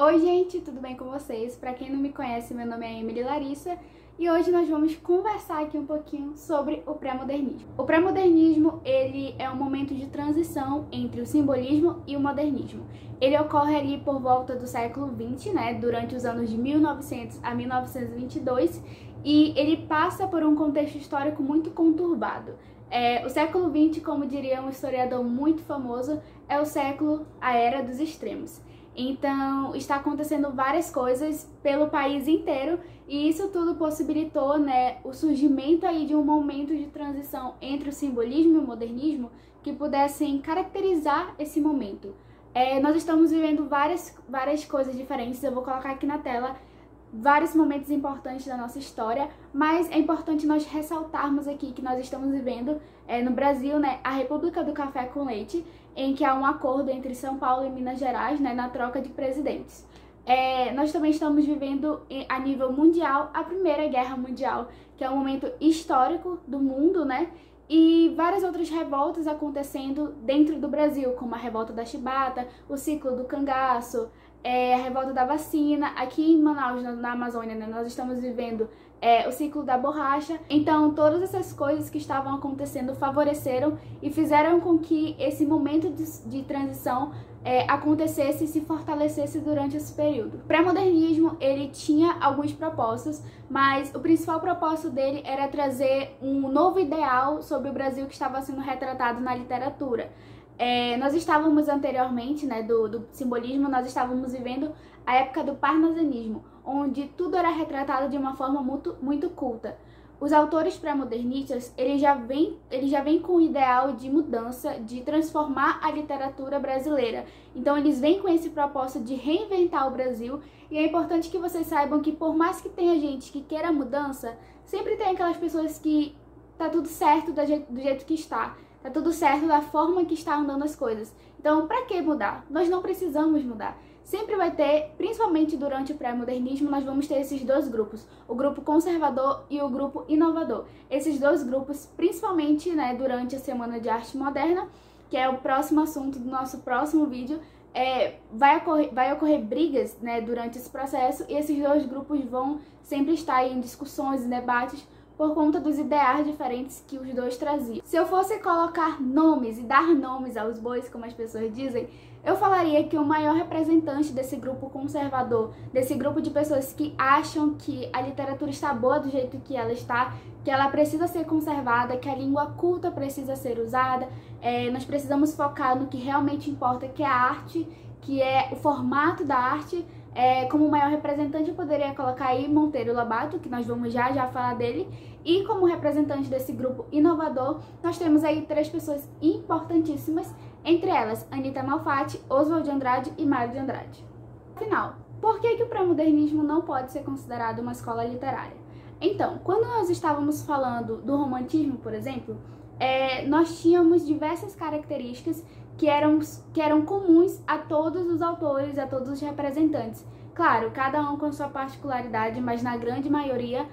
Oi gente, tudo bem com vocês? Pra quem não me conhece, meu nome é Emily Larissa e hoje nós vamos conversar aqui um pouquinho sobre o pré-modernismo. O pré-modernismo, ele é um momento de transição entre o simbolismo e o modernismo. Ele ocorre ali por volta do século XX, durante os anos de 1900 a 1922, e ele passa por um contexto histórico muito conturbado. O século XX, como diria um historiador muito famoso, é o século, a era dos extremos. Então, está acontecendo várias coisas pelo país inteiro e isso tudo possibilitou, o surgimento aí de um momento de transição entre o simbolismo e o modernismo que pudessem caracterizar esse momento. Nós estamos vivendo várias coisas diferentes, eu vou colocar aqui na tela vários momentos importantes da nossa história, mas é importante nós ressaltarmos aqui que nós estamos vivendo no Brasil, a República do Café com Leite, em que há um acordo entre São Paulo e Minas Gerais, na troca de presidentes. Nós também estamos vivendo a nível mundial a Primeira Guerra Mundial, que é um momento histórico do mundo, e várias outras revoltas acontecendo dentro do Brasil, como a revolta da chibata, o ciclo do cangaço, a revolta da vacina. Aqui em Manaus, na Amazônia, nós estamos vivendo o ciclo da borracha. Então, todas essas coisas que estavam acontecendo favoreceram e fizeram com que esse momento de transição acontecesse e se fortalecesse durante esse período. O pré-modernismo, ele tinha alguns propósitos, mas o principal propósito dele era trazer um novo ideal sobre o Brasil que estava sendo retratado na literatura. Nós estávamos anteriormente, do simbolismo, nós estávamos vivendo a época do parnasianismo, onde tudo era retratado de uma forma muito culta. Os autores pré-modernistas, eles já vêm com o ideal de mudança, de transformar a literatura brasileira. Então eles vêm com esse propósito de reinventar o Brasil, e é importante que vocês saibam que por mais que tenha gente que queira mudança, sempre tem aquelas pessoas que tá tudo certo do jeito que está. Tá tudo certo da forma que está andando as coisas. Então, pra que mudar? Nós não precisamos mudar. Sempre vai ter, principalmente durante o pré-modernismo, nós vamos ter esses dois grupos, o grupo conservador e o grupo inovador. Esses dois grupos, principalmente durante a Semana de Arte Moderna, que é o próximo assunto do nosso próximo vídeo, vai ocorrer brigas durante esse processo, e esses dois grupos vão sempre estar em discussões e debates por conta dos ideais diferentes que os dois traziam. Se eu fosse colocar nomes e dar nomes aos bois, como as pessoas dizem, eu falaria que o maior representante desse grupo conservador, desse grupo de pessoas que acham que a literatura está boa do jeito que ela está, que ela precisa ser conservada, que a língua culta precisa ser usada, nós precisamos focar no que realmente importa, que é a arte, que é o formato da arte. Como maior representante eu poderia colocar aí Monteiro Lobato, que nós vamos já falar dele, e como representante desse grupo inovador, nós temos aí três pessoas importantíssimas, entre elas Anita Malfatti, Oswald de Andrade e Mário de Andrade. Afinal, por que o pré-modernismo não pode ser considerado uma escola literária? Então, quando nós estávamos falando do romantismo, por exemplo, nós tínhamos diversas características que eram comuns a todos os autores, a todos os representantes. Claro, cada um com sua particularidade, mas na grande maioria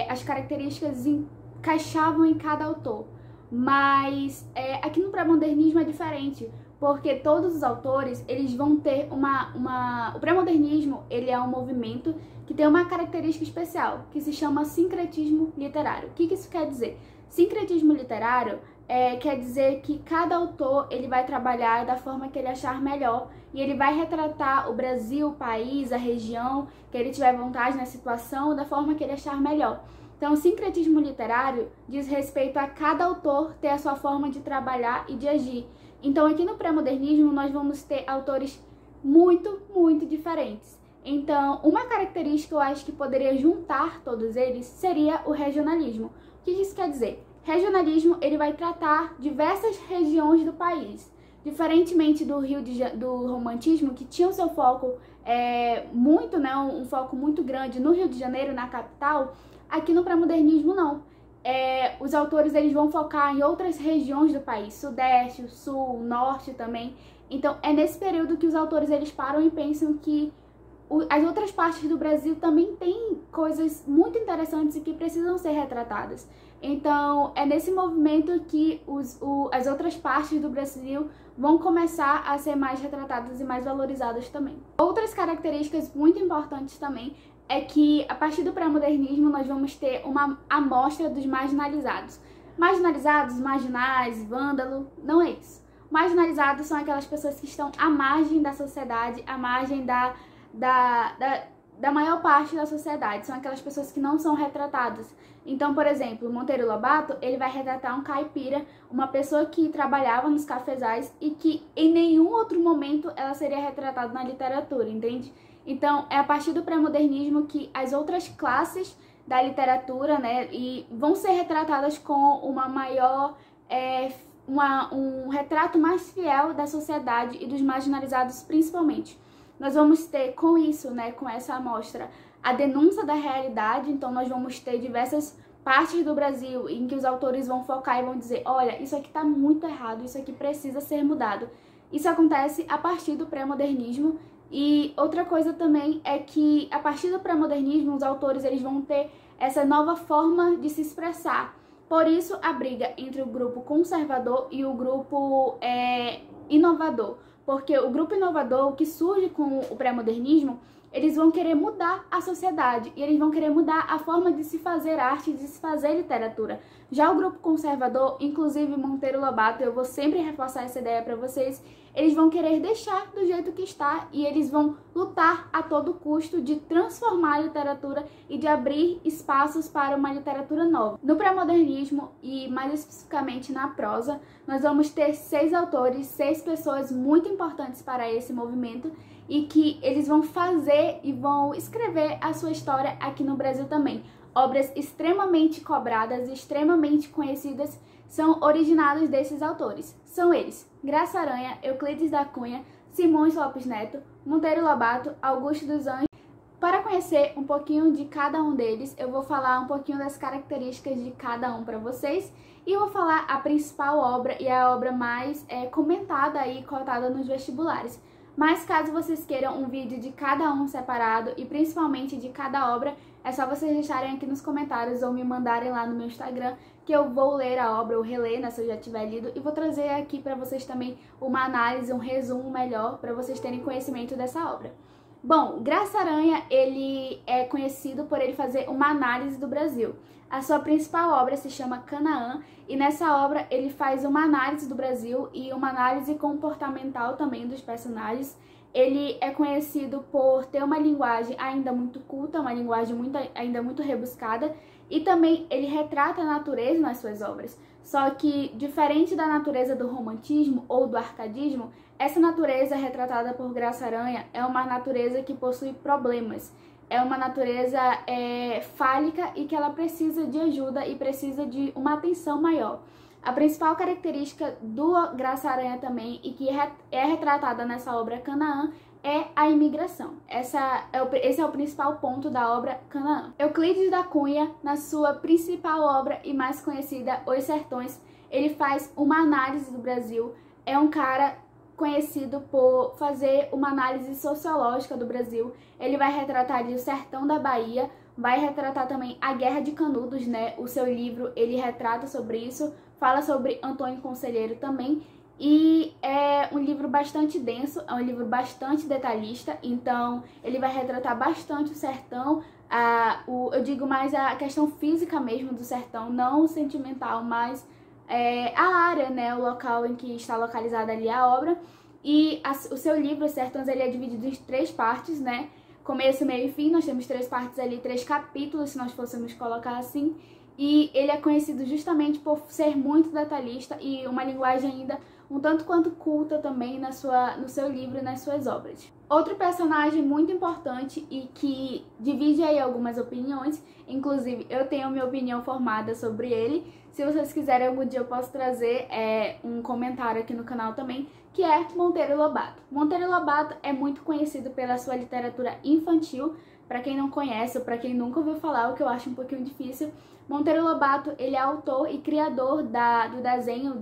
as características encaixavam em cada autor. Mas aqui no pré-modernismo é diferente, porque todos os autores, eles vão ter O pré-modernismo, ele é um movimento que tem uma característica especial, que se chama sincretismo literário. O que isso quer dizer? Sincretismo literário quer dizer que cada autor ele vai trabalhar da forma que ele achar melhor, e ele vai retratar o Brasil, o país, a região que ele tiver vontade, na situação, da forma que ele achar melhor. Então, o sincretismo literário diz respeito a cada autor ter a sua forma de trabalhar e de agir. Então, aqui no pré-modernismo, nós vamos ter autores muito diferentes. Então, uma característica que eu acho que poderia juntar todos eles seria o regionalismo. O que isso quer dizer? Regionalismo, ele vai tratar diversas regiões do país. Diferentemente do romantismo, que tinha o seu foco um foco muito grande no Rio de Janeiro, na capital, aqui no pré-modernismo não. Os autores eles vão focar em outras regiões do país, sudeste, sul, norte também. Então é nesse período que os autores eles param e pensam que as outras partes do Brasil também têm coisas muito interessantes e que precisam ser retratadas. Então, é nesse movimento que as outras partes do Brasil vão começar a ser mais retratadas e mais valorizadas também. Outras características muito importantes também é que, a partir do pré-modernismo, nós vamos ter uma amostra dos marginalizados. Marginalizados, marginais, vândalo, não é isso. Marginalizados são aquelas pessoas que estão à margem da sociedade, à margem da maior parte da sociedade. São aquelas pessoas que não são retratadas. Então, por exemplo, Monteiro Lobato, ele vai retratar um caipira, uma pessoa que trabalhava nos cafezais e que em nenhum outro momento ela seria retratada na literatura, entende? Então, é a partir do pré-modernismo que as outras classes da literatura, né, e vão ser retratadas com uma maior, um retrato mais fiel da sociedade e dos marginalizados principalmente. Nós vamos ter com isso, né, com essa amostra, a denúncia da realidade. Então nós vamos ter diversas partes do Brasil em que os autores vão focar e vão dizer, olha, isso aqui está muito errado, isso aqui precisa ser mudado. Isso acontece a partir do pré-modernismo. E outra coisa também é que a partir do pré-modernismo os autores eles vão ter essa nova forma de se expressar. Por isso a briga entre o grupo conservador e o grupo inovador. Porque o grupo inovador, o que surge com o pré-modernismo, eles vão querer mudar a sociedade e eles vão querer mudar a forma de se fazer arte, de se fazer literatura. Já o grupo conservador, inclusive Monteiro Lobato, eu vou sempre reforçar essa ideia para vocês, eles vão querer deixar do jeito que está e eles vão lutar a todo custo de transformar a literatura e de abrir espaços para uma literatura nova. No pré-modernismo e mais especificamente na prosa, nós vamos ter 6 autores, 6 pessoas muito importantes para esse movimento e que eles vão fazer e vão escrever a sua história aqui no Brasil também. Obras extremamente cobradas e extremamente conhecidas são originadas desses autores. São eles: Graça Aranha, Euclides da Cunha, Simões Lopes Neto, Monteiro Lobato, Augusto dos Anjos. Para conhecer um pouquinho de cada um deles, eu vou falar um pouquinho das características de cada um para vocês e eu vou falar a principal obra e a obra mais comentada e cotada nos vestibulares. Mas caso vocês queiram um vídeo de cada um separado e principalmente de cada obra, é só vocês deixarem aqui nos comentários ou me mandarem lá no meu Instagram que eu vou ler a obra ou reler, né, se eu já tiver lido, e vou trazer aqui para vocês também uma análise, um resumo melhor para vocês terem conhecimento dessa obra. Bom, Graça Aranha, ele é conhecido por ele fazer uma análise do Brasil. A sua principal obra se chama Canaã e nessa obra ele faz uma análise do Brasil e uma análise comportamental também dos personagens. Ele é conhecido por ter uma linguagem ainda muito culta, uma linguagem ainda muito rebuscada e também ele retrata a natureza nas suas obras. Só que, diferente da natureza do romantismo ou do arcadismo, essa natureza retratada por Graça Aranha é uma natureza que possui problemas. É uma natureza fálica e que ela precisa de ajuda e precisa de uma atenção maior. A principal característica do Graça Aranha também, e que é retratada nessa obra Canaã, é a imigração. Esse é o principal ponto da obra Canaã. Euclides da Cunha, na sua principal obra e mais conhecida, Os Sertões, ele faz uma análise do Brasil. É um cara conhecido por fazer uma análise sociológica do Brasil. Ele vai retratar ali o sertão da Bahia, vai retratar também a Guerra de Canudos, né? O seu livro, ele retrata sobre isso, fala sobre Antônio Conselheiro também, e é um livro bastante denso, é um livro bastante detalhista, então ele vai retratar bastante o sertão, eu digo mais a questão física mesmo do sertão, não sentimental, mas a área, né, o local em que está localizada ali a obra. E o seu livro, Os Sertões, ele é dividido em 3 partes, né? Começo, meio e fim, nós temos 3 partes ali, 3 capítulos, se nós fôssemos colocar assim. E ele é conhecido justamente por ser muito detalhista e uma linguagem ainda um tanto quanto culta também no seu livro e nas suas obras. Outro personagem muito importante e que divide aí algumas opiniões, inclusive eu tenho minha opinião formada sobre ele. Se vocês quiserem, algum dia eu posso trazer um comentário aqui no canal também, que é Monteiro Lobato. Monteiro Lobato é muito conhecido pela sua literatura infantil. Para quem não conhece ou para quem nunca ouviu falar, o que eu acho um pouquinho difícil, Monteiro Lobato, ele é autor e criador do desenho,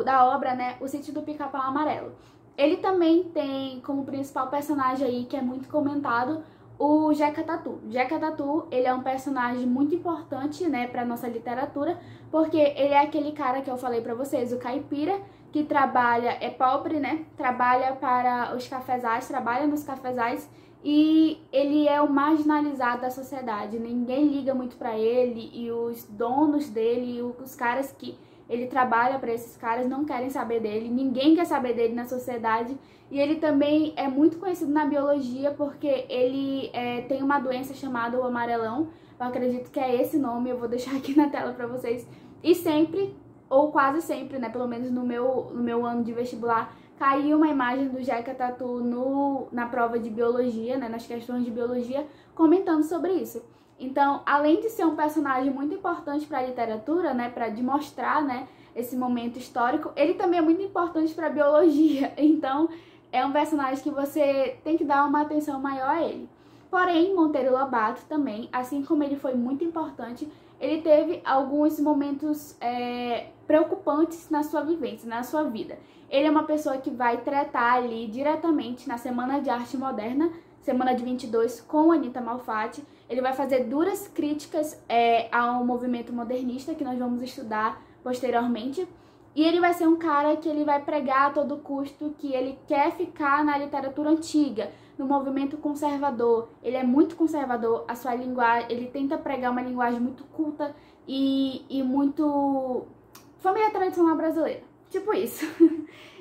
da obra, né, O Sítio do Pica-Pau Amarelo. Ele também tem como principal personagem aí, que é muito comentado, o Jeca Tatu. Jeca Tatu, ele é um personagem muito importante, né, para nossa literatura, porque ele é aquele cara que eu falei para vocês, o caipira, que trabalha, é pobre, né, trabalha para os cafezais, trabalha nos cafezais, e ele é o marginalizado da sociedade. Ninguém liga muito para ele, e os donos dele, os caras que ele trabalha para esses caras, não querem saber dele, ninguém quer saber dele na sociedade. E ele também é muito conhecido na biologia porque ele tem uma doença chamada o amarelão. Eu acredito que é esse nome, eu vou deixar aqui na tela para vocês. E sempre, ou quase sempre, né, pelo menos no meu ano de vestibular, caiu uma imagem do Jeca Tatu na prova de biologia, né, nas questões de biologia, comentando sobre isso. Então, além de ser um personagem muito importante para a literatura, né, para demonstrar, né, esse momento histórico, ele também é muito importante para a biologia. Então, é um personagem que você tem que dar uma atenção maior a ele. Porém, Monteiro Lobato também, assim como ele foi muito importante, ele teve alguns momentos preocupantes na sua vivência, na sua vida. Ele é uma pessoa que vai tratar ali diretamente na Semana de Arte Moderna, semana de 22, com Anita Malfatti. Ele vai fazer duras críticas ao movimento modernista, que nós vamos estudar posteriormente. E ele vai ser um cara que ele vai pregar a todo custo que ele quer ficar na literatura antiga, no movimento conservador. Ele é muito conservador, a sua linguagem, ele tenta pregar uma linguagem muito culta e muito família tradicional brasileira, tipo isso.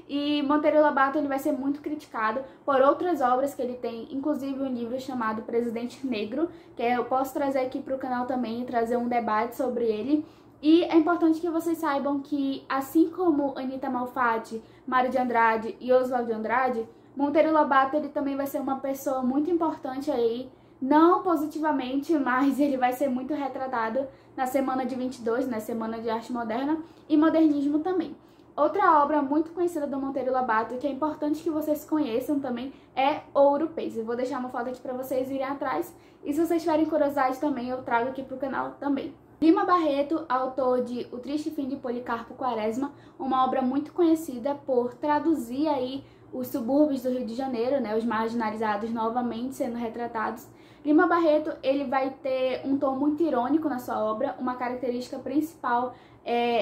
E Monteiro Lobato, ele vai ser muito criticado por outras obras que ele tem, inclusive um livro chamado Presidente Negro, que eu posso trazer aqui para o canal também e trazer um debate sobre ele. E é importante que vocês saibam que, assim como Anita Malfatti, Mário de Andrade e Oswald de Andrade, Monteiro Lobato, ele também vai ser uma pessoa muito importante aí, não positivamente, mas ele vai ser muito retratado na Semana de 22, na Semana de Arte Moderna e Modernismo também. Outra obra muito conhecida do Monteiro Lobato, que é importante que vocês conheçam também, é Ouro-Pês. Eu vou deixar uma foto aqui para vocês irem atrás, e se vocês tiverem curiosidade também, eu trago aqui para o canal também. Lima Barreto, autor de O Triste Fim de Policarpo Quaresma, uma obra muito conhecida por traduzir aí os subúrbios do Rio de Janeiro, né, os marginalizados novamente sendo retratados. Lima Barreto, ele vai ter um tom muito irônico na sua obra, uma característica principal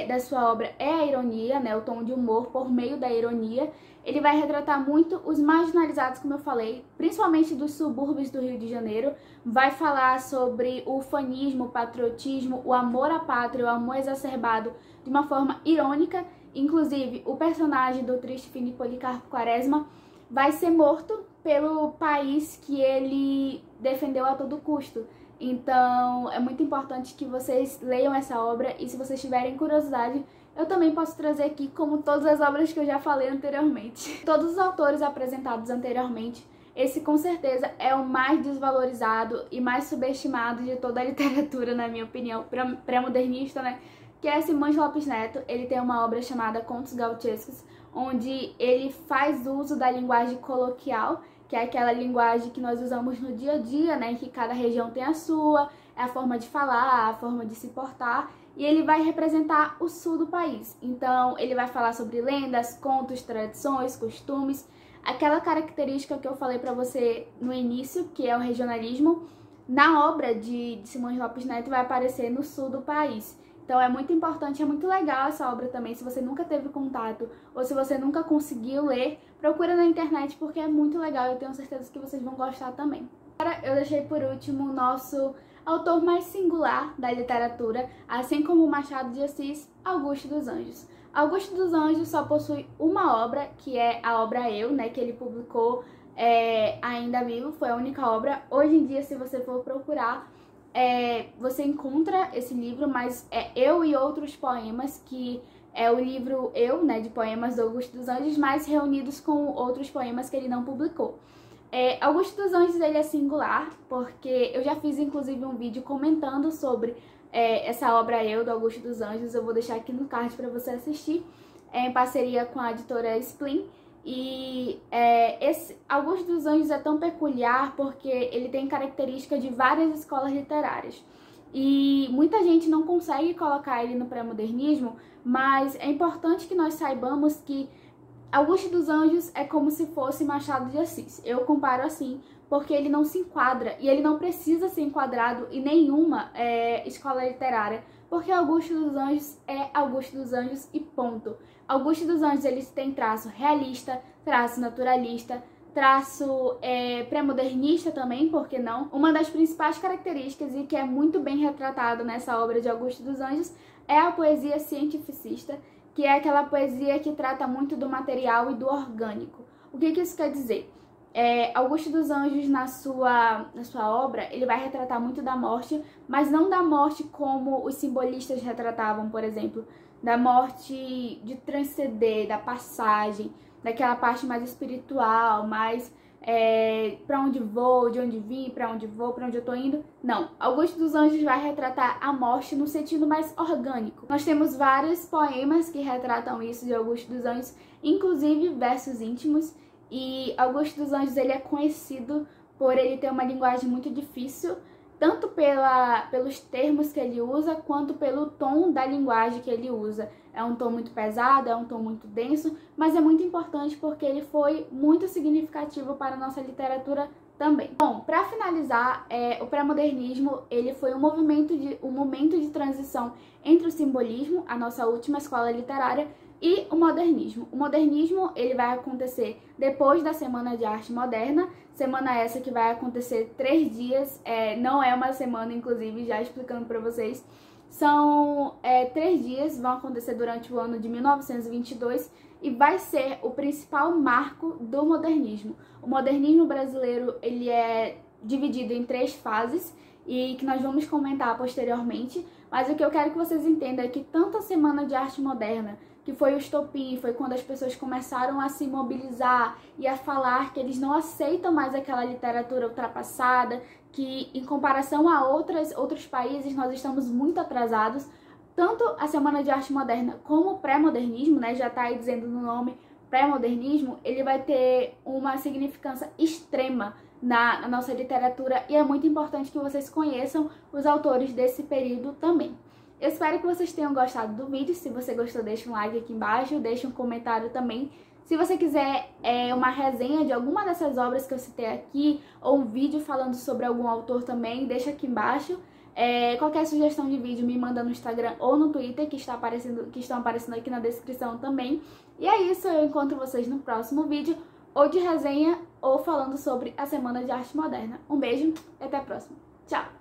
da sua obra é a ironia, né, o tom de humor por meio da ironia. Ele vai retratar muito os marginalizados, como eu falei, principalmente dos subúrbios do Rio de Janeiro. Vai falar sobre o ufanismo, o patriotismo, o amor à pátria, o amor exacerbado de uma forma irônica. Inclusive, o personagem do Triste Fim de Policarpo Quaresma vai ser morto pelo país que ele defendeu a todo custo. Então, é muito importante que vocês leiam essa obra, e se vocês tiverem curiosidade, eu também posso trazer aqui, como todas as obras que eu já falei anteriormente. Todos os autores apresentados anteriormente, esse com certeza é o mais desvalorizado e mais subestimado de toda a literatura, na minha opinião, pré-modernista, né? Que é Simões Lopes Neto. Ele tem uma obra chamada Contos Gauchescos, onde ele faz uso da linguagem coloquial, que é aquela linguagem que nós usamos no dia a dia, né, em que cada região tem a sua, é a forma de falar, a forma de se portar, e ele vai representar o sul do país. Então, ele vai falar sobre lendas, contos, tradições, costumes, aquela característica que eu falei para você no início, que é o regionalismo, na obra de Simões Lopes Neto vai aparecer no sul do país. Então é muito importante, é muito legal essa obra também. Se você nunca teve contato ou se você nunca conseguiu ler, procura na internet porque é muito legal. Eu tenho certeza que vocês vão gostar também. Agora eu deixei por último o nosso autor mais singular da literatura, assim como Machado de Assis, Augusto dos Anjos. Augusto dos Anjos só possui uma obra, que é a obra Eu, né, que ele publicou ainda vivo, foi a única obra. Hoje em dia, se você for procurar, você encontra esse livro, mas é Eu e Outros Poemas, que é o livro Eu, né, de poemas do Augusto dos Anjos, mas reunidos com outros poemas que ele não publicou. Augusto dos Anjos, ele é singular, porque eu já fiz inclusive um vídeo comentando sobre essa obra Eu, do Augusto dos Anjos. Eu vou deixar aqui no card para você assistir, em parceria com a editora Splin. E esse Augusto dos Anjos é tão peculiar porque ele tem característica de várias escolas literárias. E muita gente não consegue colocar ele no pré-modernismo, mas é importante que nós saibamos que Augusto dos Anjos é como se fosse Machado de Assis. Eu comparo assim, porque ele não se enquadra e ele não precisa ser enquadrado em nenhuma escola literária, porque Augusto dos Anjos é Augusto dos Anjos e ponto. Augusto dos Anjos, eles têm traço realista, traço naturalista, traço pré-modernista também, por que não? Uma das principais características e que é muito bem retratado nessa obra de Augusto dos Anjos é a poesia cientificista, que é aquela poesia que trata muito do material e do orgânico. O que isso quer dizer? Augusto dos Anjos, na sua obra, ele vai retratar muito da morte, mas não da morte como os simbolistas retratavam, por exemplo, da morte de transcender, da passagem, daquela parte mais espiritual, mais pra onde vou, de onde vim, pra onde vou, pra onde eu tô indo. Não, Augusto dos Anjos vai retratar a morte no sentido mais orgânico. Nós temos vários poemas que retratam isso de Augusto dos Anjos, inclusive versos íntimos, e Augusto dos Anjos ele é conhecido por ele ter uma linguagem muito difícil, tanto pelos termos que ele usa, quanto pelo tom da linguagem que ele usa. É um tom muito pesado, é um tom muito denso, mas é muito importante porque ele foi muito significativo para a nossa literatura também. Bom, para finalizar, o pré-modernismo ele foi um momento de transição entre o simbolismo, a nossa última escola literária, e o modernismo. O modernismo ele vai acontecer depois da Semana de Arte Moderna, semana essa que vai acontecer 3 dias, não é uma semana, inclusive, já explicando para vocês. São 3 dias, vão acontecer durante o ano de 1922 e vai ser o principal marco do modernismo. O modernismo brasileiro ele é dividido em 3 fases e que nós vamos comentar posteriormente, mas o que eu quero que vocês entendam é que tanto a Semana de Arte Moderna, que foi o estopim, foi quando as pessoas começaram a se mobilizar e a falar que eles não aceitam mais aquela literatura ultrapassada, que em comparação a outros países nós estamos muito atrasados. Tanto a Semana de Arte Moderna como o pré-modernismo, né, já está aí dizendo no nome, pré-modernismo, ele vai ter uma significância extrema na nossa literatura e é muito importante que vocês conheçam os autores desse período também. Eu espero que vocês tenham gostado do vídeo. Se você gostou, deixa um like aqui embaixo, deixa um comentário também. Se você quiser uma resenha de alguma dessas obras que eu citei aqui, ou um vídeo falando sobre algum autor também, deixa aqui embaixo. Qualquer sugestão de vídeo me manda no Instagram ou no Twitter, que estão aparecendo aqui na descrição também. E é isso, eu encontro vocês no próximo vídeo, ou de resenha, ou falando sobre a Semana de Arte Moderna. Um beijo e até a próxima. Tchau!